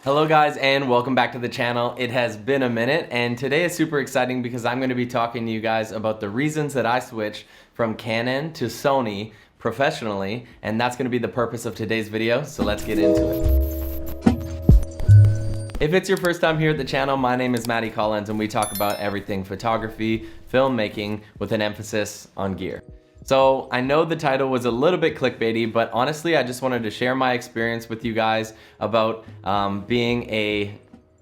Hello guys and welcome back to the channel. It has been a minute and today is super exciting because I'm going to be talking to you guys about the reasons that I switched from Canon to Sony professionally, and that's going to be the purpose of today's video, so let's get into it. If it's your first time here at the channel, my name is Matty Collins and we talk about everything photography, filmmaking with an emphasis on gear. So I know the title was a little bit clickbaity, but honestly, I just wanted to share my experience with you guys about being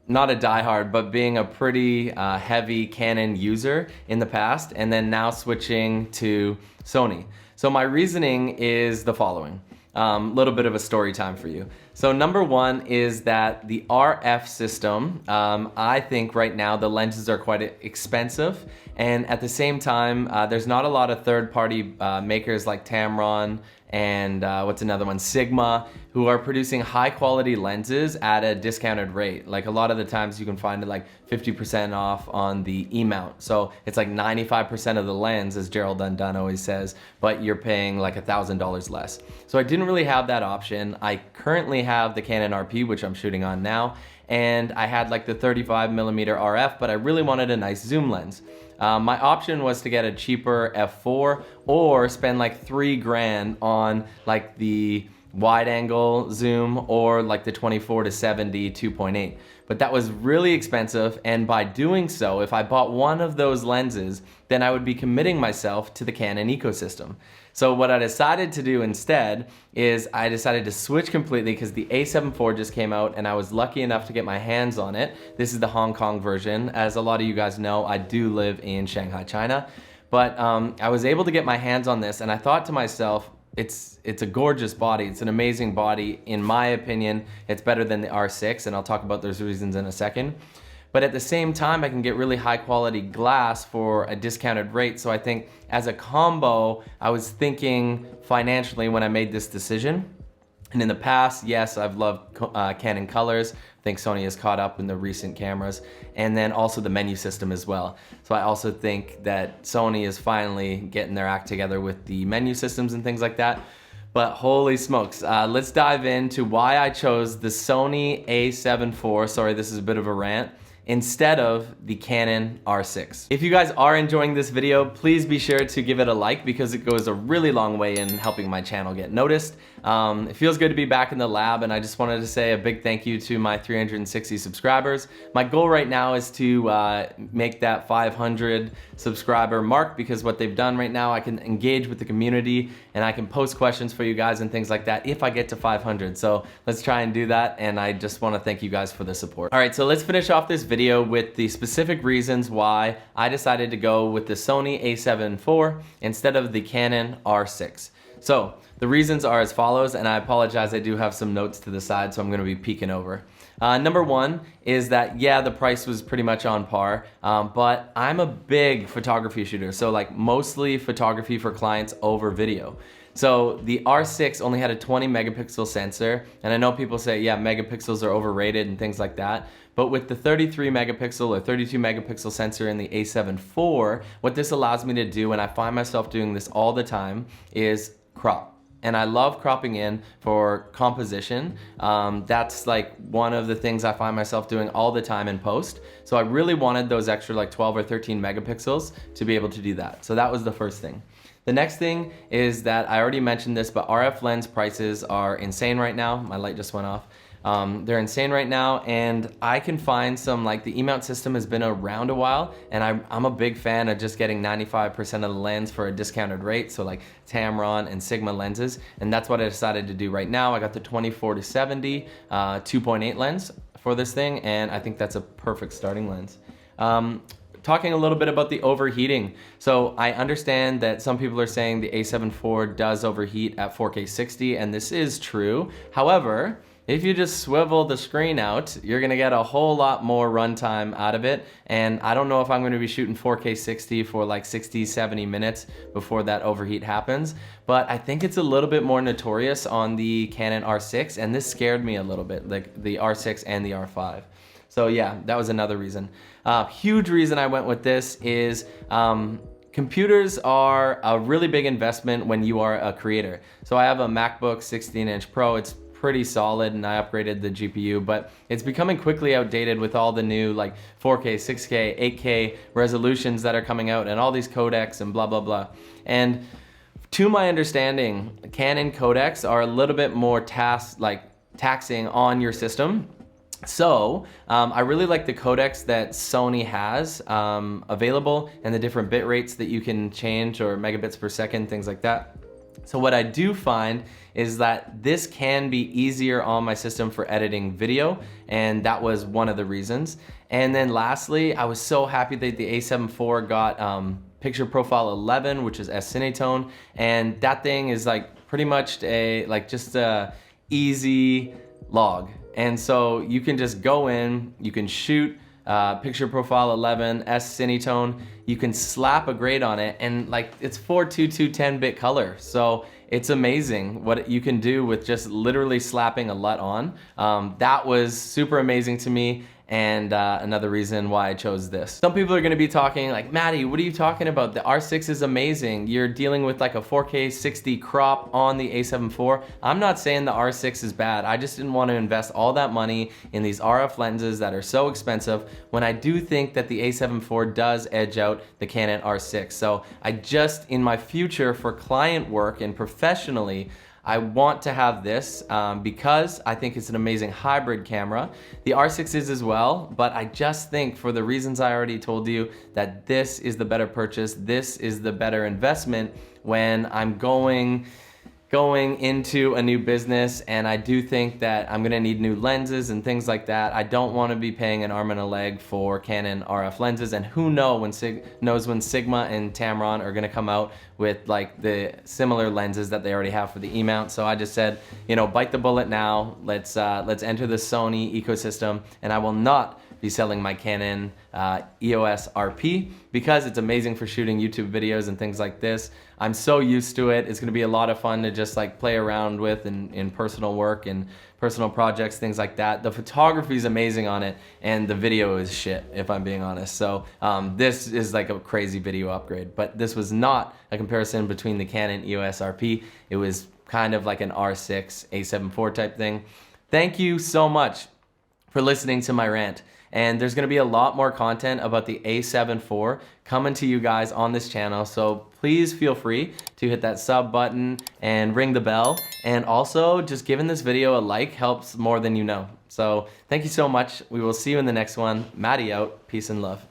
not a diehard, but being a pretty heavy Canon user in the past, and then now switching to Sony. So my reasoning is the following. Little bit of a story time for you. So number one is that the RF system, I think right now the lenses are quite expensive, and at the same time, there's not a lot of third-party makers like Tamron and what's another one, Sigma, who are producing high-quality lenses at a discounted rate. Like a lot of the times you can find it like 50% off on the E-mount. So it's like 95% of the lens, as Gerald Undone always says, but you're paying like $1,000 less. So I didn't really have that option. I currently have the Canon RP, which I'm shooting on now, and I had like the 35mm RF, but I really wanted a nice zoom lens. My option was to get a cheaper f4 or spend like $3,000 on like the wide angle zoom or like the 24-70 2.8. But that was really expensive, and by doing so, if I bought one of those lenses, then I would be committing myself to the Canon ecosystem. So what I decided to do instead is I decided to switch completely because the A7IV just came out and I was lucky enough to get my hands on it. This is the Hong Kong version. As a lot of you guys know, I do live in Shanghai, China. But I was able to get my hands on this and I thought to myself, it's a gorgeous body. It's an amazing body. In my opinion, it's better than the R6, and I'll talk about those reasons in a second. But at the same time, I can get really high quality glass for a discounted rate. So I think as a combo, I was thinking financially when I made this decision. And in the past, yes, I've loved Canon colors. I think Sony has caught up in the recent cameras, and then also the menu system as well. So I also think that Sony is finally getting their act together with the menu systems and things like that. But holy smokes, let's dive into why I chose the Sony A7IV, sorry, this is a bit of a rant, instead of the Canon R6. If you guys are enjoying this video, please be sure to give it a like because it goes a really long way in helping my channel get noticed. It feels good to be back in the lab, and I just wanted to say a big thank you to my 360 subscribers. My goal right now is to make that 500 subscriber mark, because what they've done right now, I can engage with the community and I can post questions for you guys and things like that if I get to 500. So let's try and do that, and I just want to thank you guys for the support. All right, so let's finish off this video with the specific reasons why I decided to go with the Sony A7IV instead of the Canon R6. So the reasons are as follows, and I apologize, I do have some notes to the side, so I'm going to be peeking over. Number one is that, yeah, the price was pretty much on par, but I'm a big photography shooter, so like mostly photography for clients over video. So the R6 only had a 20 megapixel sensor, and I know people say, yeah, megapixels are overrated and things like that, but with the 33 megapixel or 32 megapixel sensor in the A7IV, what this allows me to do, and I find myself doing this all the time, is crop. And I love cropping in for composition. That's like one of the things I find myself doing all the time in post. So I really wanted those extra like 12 or 13 megapixels to be able to do that. So that was the first thing. The next thing is that I already mentioned this, but RF lens prices are insane right now. My light just went off. They're insane right now, and I can find some, like the E-mount system has been around a while, and I'm a big fan of just getting 95% of the lens for a discounted rate, so like Tamron and Sigma lenses, and that's what I decided to do right now. I got the 24-70 2.8 lens for this thing, and I think that's a perfect starting lens. Talking a little bit about the overheating. So I understand that some people are saying the A7IV does overheat at 4K 60, and this is true. However, if you just swivel the screen out, you're gonna get a whole lot more runtime out of it. And I don't know if I'm gonna be shooting 4K 60 for like 60, 70 minutes before that overheat happens. But I think it's a little bit more notorious on the Canon R6, and this scared me a little bit, like the R6 and the R5. So yeah, that was another reason. Huge reason I went with this is computers are a really big investment when you are a creator. So I have a MacBook 16-inch Pro. It's pretty solid, and I upgraded the GPU, but it's becoming quickly outdated with all the new like 4K, 6K, 8K resolutions that are coming out and all these codecs and blah, blah, blah. And to my understanding, Canon codecs are a little bit more taxing on your system. So I really like the codecs that Sony has available and the different bit rates that you can change, or megabits per second, things like that. So what I do find is that this can be easier on my system for editing video, and that was one of the reasons. And then lastly, I was so happy that the A7IV got picture profile 11, which is s-cinetone, and that thing is like pretty much just a easy log. And so you can just go in, you can shoot picture profile 11, s-cinetone, you can slap a grade on it, and like it's 422 10-bit color. So it's amazing what you can do with just literally slapping a LUT on. That was super amazing to me, and another reason why I chose this. Some people are gonna be talking like, Matty, what are you talking about? The R6 is amazing. You're dealing with like a 4K 60 crop on the A7IV. I'm not saying the R6 is bad. I just didn't want to invest all that money in these RF lenses that are so expensive, when I do think that the A7IV does edge out the Canon R6. So I just, in my future for client work and professionally, I want to have this because I think it's an amazing hybrid camera. The R6 is as well, but I just think, for the reasons I already told you, that this is the better purchase. This is the better investment when I'm going into a new business, and I do think that I'm gonna need new lenses and things like that. I don't want to be paying an arm and a leg for Canon RF lenses, and who knows when Sigma and Tamron are gonna come out with like the similar lenses that they already have for the E-mount. So I just said, you know, bite the bullet now. Let's enter the Sony ecosystem, and I will not be selling my Canon EOS RP because it's amazing for shooting YouTube videos and things like this. I'm so used to it. It's gonna be a lot of fun to just like play around with in personal work and personal projects, things like that. The photography is amazing on it, and the video is shit, if I'm being honest. So this is like a crazy video upgrade, but this was not a comparison between the Canon EOS RP. It was kind of like an R6 A7IV type thing. Thank you so much for listening to my rant. And there's gonna be a lot more content about the A7IV coming to you guys on this channel. So please feel free to hit that sub button and ring the bell. And also, just giving this video a like helps more than you know. So thank you so much. We will see you in the next one. Matty out. Peace and love.